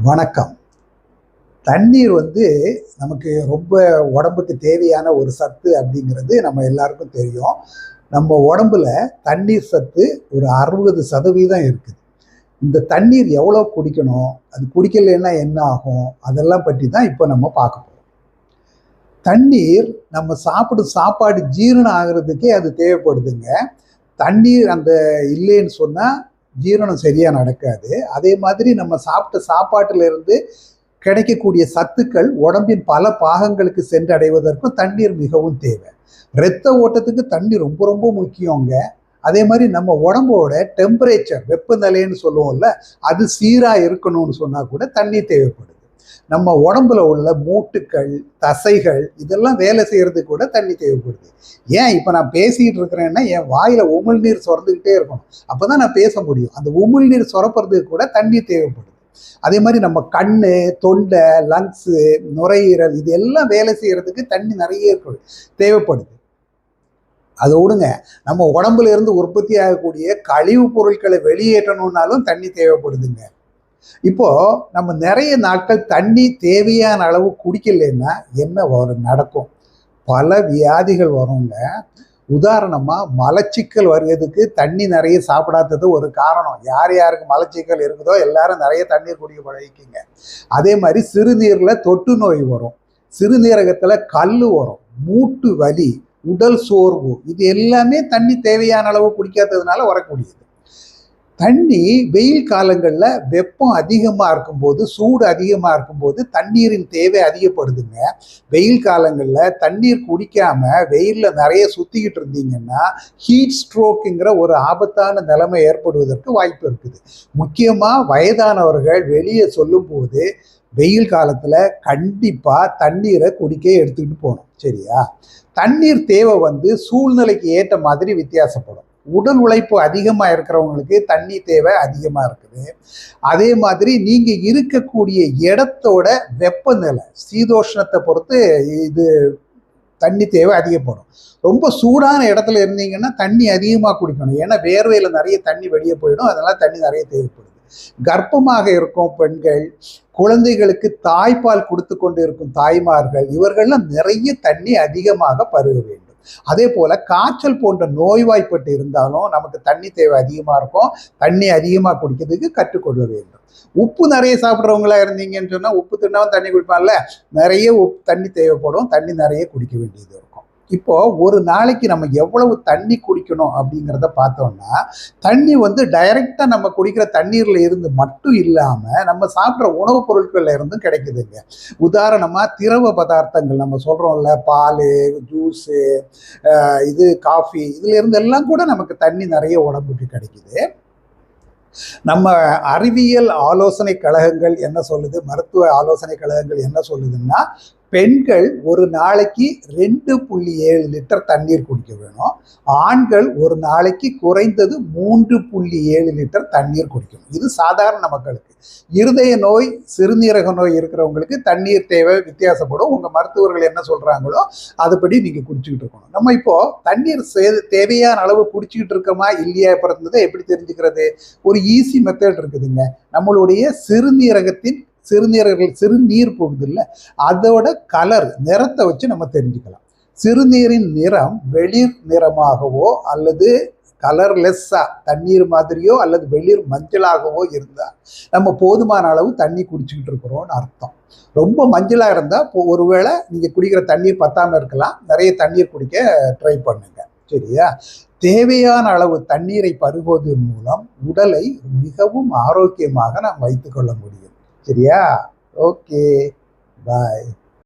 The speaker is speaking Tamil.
வணக்கம். தண்ணீர் நமக்கு ரொம்ப உடம்புக்கு தேவையான ஒரு சத்து அப்படிங்கிறது நம்ம எல்லாருக்கும் தெரியும். நம்ம உடம்புல தண்ணீர் சத்து ஒரு 60% இருக்குது. இந்த தண்ணீர் எவ்வளோ குடிக்கணும்? அது குடிக்கலைன்னா என்ன ஆகும்? அதெல்லாம் பற்றி தான் இப்போ நம்ம பார்க்க போறோம். தண்ணீர் நம்ம சாப்பிடும் சாப்பாடு ஜீரணம் ஆகுறதுக்கே அது தேவைப்படுதுங்க. தண்ணீர் இல்லைன்னு சொன்னா ஜீரணம் சரியா நடக்காது. அதே மாதிரி நம்ம சாப்பிட்ட சாப்பாட்டுல இருந்து கிடைக்கக்கூடிய சத்துக்கள் உடம்பின் பல பாகங்களுக்கு சென்றடைவதற்கும் தண்ணீர் மிகவும் தேவை. இரத்த ஓட்டத்துக்கு தண்ணி ரொம்ப ரொம்ப முக்கியங்க. அதே மாதிரி நம்ம உடம்போட டெம்பரேச்சர் வெப்பநிலைன்னு சொல்லுவோம்ல, அது சீரா இருக்கணும்னு சொன்னா கூட தண்ணி தேவைப்படுது. நம்ம உடம்புல உள்ள மூட்டுக்கள், தசைகள் இதெல்லாம் வேலை செய்யறதுக்கு கூட தண்ணி தேவைப்படுது. ஏன் இப்போ நான் பேசிக்கிட்டு இருக்கிறேன்னா என் வாயில உமிழ்நீர் சுரந்துக்கிட்டே இருக்கணும். அப்பதான் நான் பேச முடியும். அந்த உமிழ்நீர் சுரப்புறதுக்கு கூட தண்ணி தேவைப்படுது. அதே மாதிரி நம்ம கண்ணு, தொண்டை, லங்ஸு, நுரையீரல் இது எல்லாம் வேலை செய்யறதுக்கு தண்ணி நிறைய தேவைப்படுது. அதை விடுங்க, நம்ம உடம்புல இருந்து உற்பத்தி ஆகக்கூடிய கழிவு பொருட்களை வெளியேற்றணும்னாலும் தண்ணி தேவைப்படுதுங்க. இப்போ நம்ம நிறைய நாட்கள் தண்ணி தேவையான அளவு குடிக்கலைன்னா என்ன நடக்கும்? பல வியாதிகள் வருங்க. உதாரணமா மலச்சிக்கல் வருவதுக்கு தண்ணி நிறைய சாப்பிடாதது ஒரு காரணம். யார் யாருக்கு மலச்சிக்கல் இருக்குதோ எல்லாரும் நிறைய தண்ணீர் குடிக்க பழகிக்கிங்க. அதே மாதிரி சிறுநீர்ல தொற்று நோய் வரும், சிறுநீரகத்துல கல் வரும், மூட்டு வலி, உடல் சோர்வு இது எல்லாமே தண்ணி தேவையான அளவு குடிக்காததுனால வரக்கூடியது. தண்ணி வெயில் காலங்களில் வெப்பம் அதிகமாக இருக்கும்போது, சூடு அதிகமாக இருக்கும்போது தண்ணீரின் தேவை அதிகப்படுதுங்க. வெயில் காலங்களில் தண்ணீர் குடிக்காம வெயிலில் நிறைய சுற்றிக்கிட்டு இருந்தீங்கன்னா ஹீட் ஸ்ட்ரோக்குங்கிற ஒரு ஆபத்தான நிலைமை ஏற்படுவதற்கு வாய்ப்பு இருக்குது. முக்கியமாக வயதானவர்கள் வெளியே சொல்லும்போது வெயில் காலத்தில் கண்டிப்பாக தண்ணீரை குடிக்க எடுத்துக்கிட்டு போகணும். சரியா? தண்ணீர் தேவை சூழ்நிலைக்கு ஏற்ற மாதிரி வித்தியாசப்படும். உடல் உழைப்பு அதிகமாக இருக்கிறவங்களுக்கு தண்ணி தேவை அதிகமாக இருக்குது. அதே மாதிரி நீங்கள் இருக்கக்கூடிய இடத்தோட வெப்பநிலை சீதோஷ்ணத்தை பொறுத்து இது தண்ணி தேவை அதிகப்படும். ரொம்ப சூடான இடத்துல இருந்தீங்கன்னா தண்ணி அதிகமாக குடிக்கணும். ஏன்னா வேர்வையில் நிறைய தண்ணி வெளியே போயிடும். அதனால தண்ணி நிறைய தேவைப்படுது. கர்ப்பமாக இருக்கும் பெண்கள், குழந்தைகளுக்கு தாய்ப்பால் கொடுத்து கொண்டு இருக்கும் தாய்மார்கள் இவர்கள்லாம் நிறைய தண்ணி அதிகமாக பருக வேண்டும். அதே போல காய்ச்சல் போன்ற நோய்வாய்ப்பட்டு இருந்தாலும் நமக்கு தண்ணி தேவை அதிகமாக இருக்கும். தண்ணி அதிகமாக குடிக்கிறதுக்கு கற்றுக்கொள்ள வேண்டும். உப்பு நிறைய சாப்பிட்றவங்களா இருந்தீங்கன்னு சொன்னால் உப்பு தின்னாவும் தண்ணி குடிப்பான்ல, நிறைய தண்ணி தேவைப்படும். தண்ணி நிறைய குடிக்க வேண்டியது இருக்கும். இப்போ ஒரு நாளைக்கு நம்ம எவ்வளவு தண்ணி குடிக்கணும் அப்படிங்கிறத பார்த்தோம்னா, தண்ணி டைரக்டா நம்ம குடிக்கிற தண்ணீர்ல இருந்து மட்டும் இல்லாம நம்ம சாப்பிட்ற உணவுப் பொருட்கள்ல இருந்தும் கிடைக்குதுங்க. உதாரணமா திரவ பதார்த்தங்கள் நம்ம சொல்றோம்ல, பால், ஜூஸு, காஃபி இதுல இருந்து எல்லாம் கூட நமக்கு தண்ணி நிறைய உடம்புக்கு கிடைக்குது. நம்ம அறிவியல் ஆலோசனை கழகங்கள் என்ன சொல்லுது, மருத்துவ ஆலோசனை கழகங்கள் என்ன சொல்லுதுன்னா, பெண்கள் ஒரு நாளைக்கு 2.7 லிட்டர் தண்ணீர் குடிக்க வேணும். ஆண்கள் ஒரு நாளைக்கு குறைந்தது 3.7 லிட்டர் தண்ணீர் குடிக்கணும். இது சாதாரண மக்களுக்கு. இருதய நோய், சிறுநீரக நோய் இருக்கிறவங்களுக்கு தண்ணீர் தேவை வித்தியாசப்படும். உங்க மருத்துவர்கள் என்ன சொல்றாங்களோ அதுபடி நீங்க குடிச்சுக்கிட்டு இருக்கணும். நம்ம இப்போ தண்ணீர் தேவையான அளவு குடிச்சுக்கிட்டு இருக்கோமா இல்லையா பிறந்ததை எப்படி தெரிஞ்சுக்கிறது? ஒரு ஈஸி மெத்தட் இருக்குதுங்க. நம்மளுடைய சிறுநீர் போகுது இல்லை, அதோட கலர் நிறத்தை வச்சு நம்ம தெரிஞ்சுக்கலாம். சிறுநீரின் நிறம் வெளிர் நிறமாகவோ அல்லது கலர்லெஸ்ஸா தண்ணீர் மாதிரியோ அல்லது வெளிர் மஞ்சளாகவோ இருந்தால் நம்ம போதுமான அளவு தண்ணி குடிச்சுக்கிட்டு இருக்கிறோம்னு அர்த்தம். ரொம்ப மஞ்சளாக இருந்தால் ஒருவேளை நீங்கள் குடிக்கிற தண்ணீர் பத்தாமல் இருக்கலாம். நிறைய தண்ணீர் குடிக்க ட்ரை பண்ணுங்க. சரியா? தேவையான அளவு தண்ணீரை பருகுவதன் மூலம் உடலை மிகவும் ஆரோக்கியமாக நாம் வைத்துக்கொள்ள முடியும். சரியா? ஓகே, பாய்.